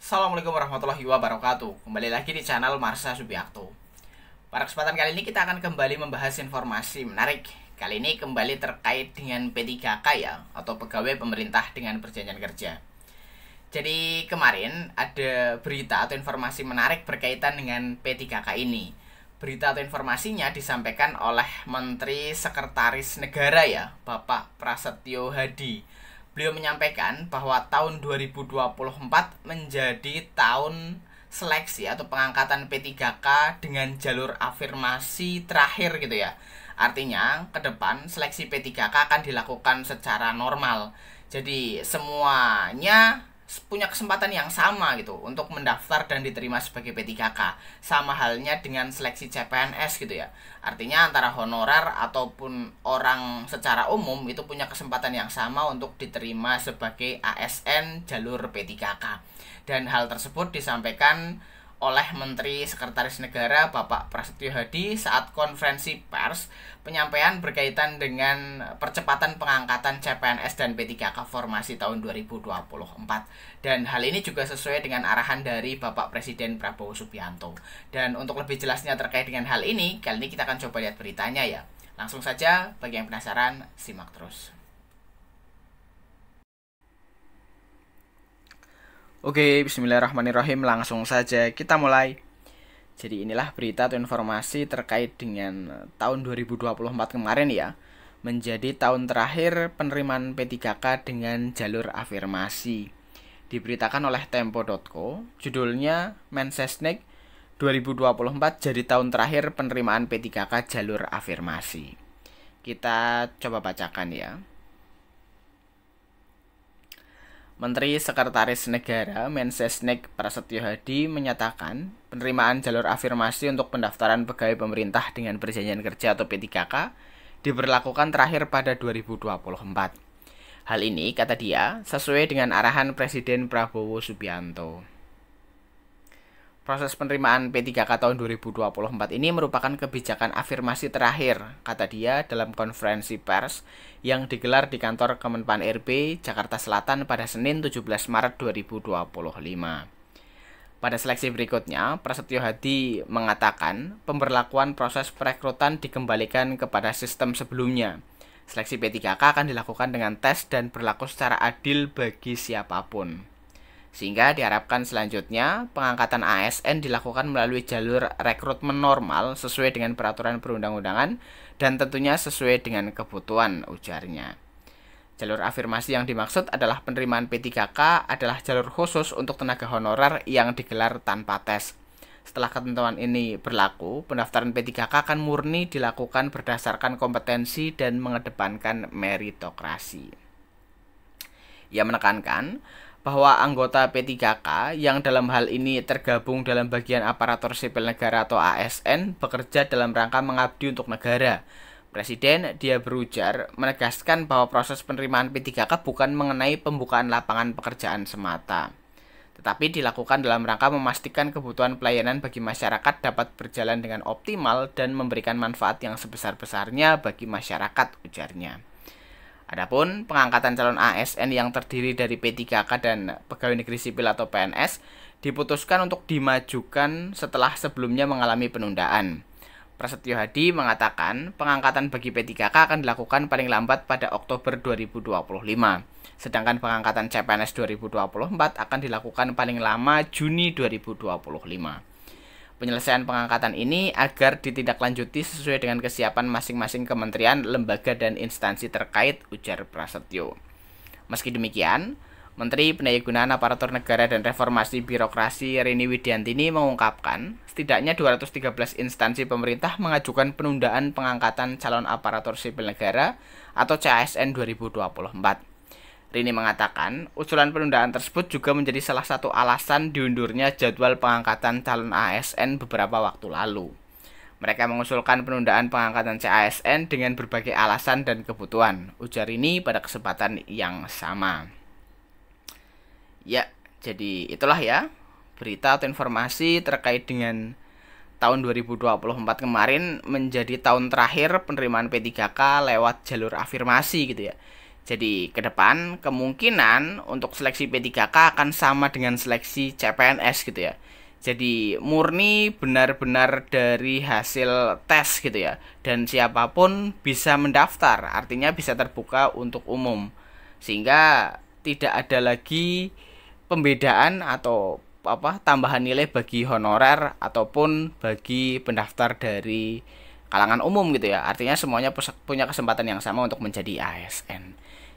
Assalamualaikum warahmatullahi wabarakatuh. Kembali lagi di channel Marsha Subiakto. Pada kesempatan kali ini kita akan kembali membahas informasi menarik. Kali ini kembali terkait dengan P3K ya, atau pegawai pemerintah dengan perjanjian kerja. Jadi kemarin ada berita atau informasi menarik berkaitan dengan P3K ini. Berita atau informasinya disampaikan oleh Menteri Sekretaris Negara ya, Bapak Prasetyo Hadi. Beliau menyampaikan bahwa tahun 2024 menjadi tahun seleksi atau pengangkatan P3K dengan jalur afirmasi terakhir gitu ya. Artinya ke depan seleksi P3K akan dilakukan secara normal. Jadi semuanya punya kesempatan yang sama gitu untuk mendaftar dan diterima sebagai P3K. Sama halnya dengan seleksi CPNS gitu ya. Artinya antara honorer ataupun orang secara umum itu punya kesempatan yang sama untuk diterima sebagai ASN jalur P3K. Dan hal tersebut disampaikan oleh Menteri Sekretaris Negara Bapak Prasetyo Hadi saat konferensi pers penyampaian berkaitan dengan percepatan pengangkatan CPNS dan P3K formasi tahun 2024. Dan hal ini juga sesuai dengan arahan dari Bapak Presiden Prabowo Subianto. Dan untuk lebih jelasnya terkait dengan hal ini, kali ini kita akan coba lihat beritanya ya. Langsung saja, bagi yang penasaran, simak terus. Oke, bismillahirrahmanirrahim. Langsung saja kita mulai. Jadi inilah berita atau informasi terkait dengan tahun 2024 kemarin ya. Menjadi tahun terakhir penerimaan P3K dengan jalur afirmasi. Diberitakan oleh Tempo.co, judulnya Mensesnek 2024 jadi tahun terakhir penerimaan P3K jalur afirmasi. Kita coba bacakan ya. Menteri Sekretaris Negara Mensesnek Prasetyo Hadi menyatakan penerimaan jalur afirmasi untuk pendaftaran pegawai pemerintah dengan perjanjian kerja atau P3K diberlakukan terakhir pada 2024. Hal ini, kata dia, sesuai dengan arahan Presiden Prabowo Subianto. Proses penerimaan P3K tahun 2024 ini merupakan kebijakan afirmasi terakhir, kata dia dalam konferensi pers yang digelar di kantor Kemenpan RB Jakarta Selatan pada Senin 17 Maret 2025. Pada seleksi berikutnya, Prasetyo Hadi mengatakan pemberlakuan proses perekrutan dikembalikan kepada sistem sebelumnya. Seleksi P3K akan dilakukan dengan tes dan berlaku secara adil bagi siapapun. Sehingga diharapkan selanjutnya pengangkatan ASN dilakukan melalui jalur rekrutmen normal sesuai dengan peraturan perundang-undangan dan tentunya sesuai dengan kebutuhan, ujarnya. Jalur afirmasi yang dimaksud adalah penerimaan P3K adalah jalur khusus untuk tenaga honorer yang digelar tanpa tes. Setelah ketentuan ini berlaku, pendaftaran P3K akan murni dilakukan berdasarkan kompetensi dan mengedepankan meritokrasi. Ia menekankan bahwa anggota P3K yang dalam hal ini tergabung dalam bagian aparatur sipil negara atau ASN bekerja dalam rangka mengabdi untuk negara. Presiden, dia berujar, menegaskan bahwa proses penerimaan P3K bukan mengenai pembukaan lapangan pekerjaan semata, tetapi dilakukan dalam rangka memastikan kebutuhan pelayanan bagi masyarakat dapat berjalan dengan optimal dan memberikan manfaat yang sebesar-besarnya bagi masyarakat, ujarnya. Adapun pengangkatan calon ASN yang terdiri dari P3K dan pegawai negeri sipil atau PNS diputuskan untuk dimajukan setelah sebelumnya mengalami penundaan. Prasetyo Hadi mengatakan pengangkatan bagi P3K akan dilakukan paling lambat pada Oktober 2025. Sedangkan pengangkatan CPNS 2024 akan dilakukan paling lama Juni 2025. Penyelesaian pengangkatan ini agar ditindaklanjuti sesuai dengan kesiapan masing-masing kementerian, lembaga, dan instansi terkait, ujar Prasetyo. Meski demikian, Menteri Pendayagunaan Aparatur Negara dan Reformasi Birokrasi Rini Widiantini mengungkapkan setidaknya 213 instansi pemerintah mengajukan penundaan pengangkatan calon aparatur sipil negara atau CASN 2024. Rini mengatakan, usulan penundaan tersebut juga menjadi salah satu alasan diundurnya jadwal pengangkatan calon ASN beberapa waktu lalu. Mereka mengusulkan penundaan pengangkatan CASN dengan berbagai alasan dan kebutuhan, ujar Rini pada kesempatan yang sama. Ya, jadi itulah ya berita atau informasi terkait dengan tahun 2024 kemarin menjadi tahun terakhir penerimaan P3K lewat jalur afirmasi gitu ya. Jadi ke depan kemungkinan untuk seleksi P3K akan sama dengan seleksi CPNS gitu ya. Jadi murni benar-benar dari hasil tes gitu ya. Dan siapapun bisa mendaftar, artinya bisa terbuka untuk umum. Sehingga tidak ada lagi pembedaan atau tambahan nilai bagi honorer ataupun bagi pendaftar dari kalangan umum gitu ya. Artinya semuanya punya kesempatan yang sama untuk menjadi ASN.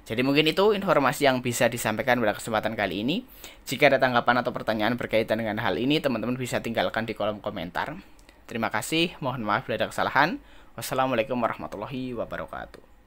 Jadi mungkin itu informasi yang bisa disampaikan pada kesempatan kali ini. Jika ada tanggapan atau pertanyaan berkaitan dengan hal ini, teman-teman bisa tinggalkan di kolom komentar. Terima kasih, mohon maaf bila ada kesalahan. Wassalamualaikum warahmatullahi wabarakatuh.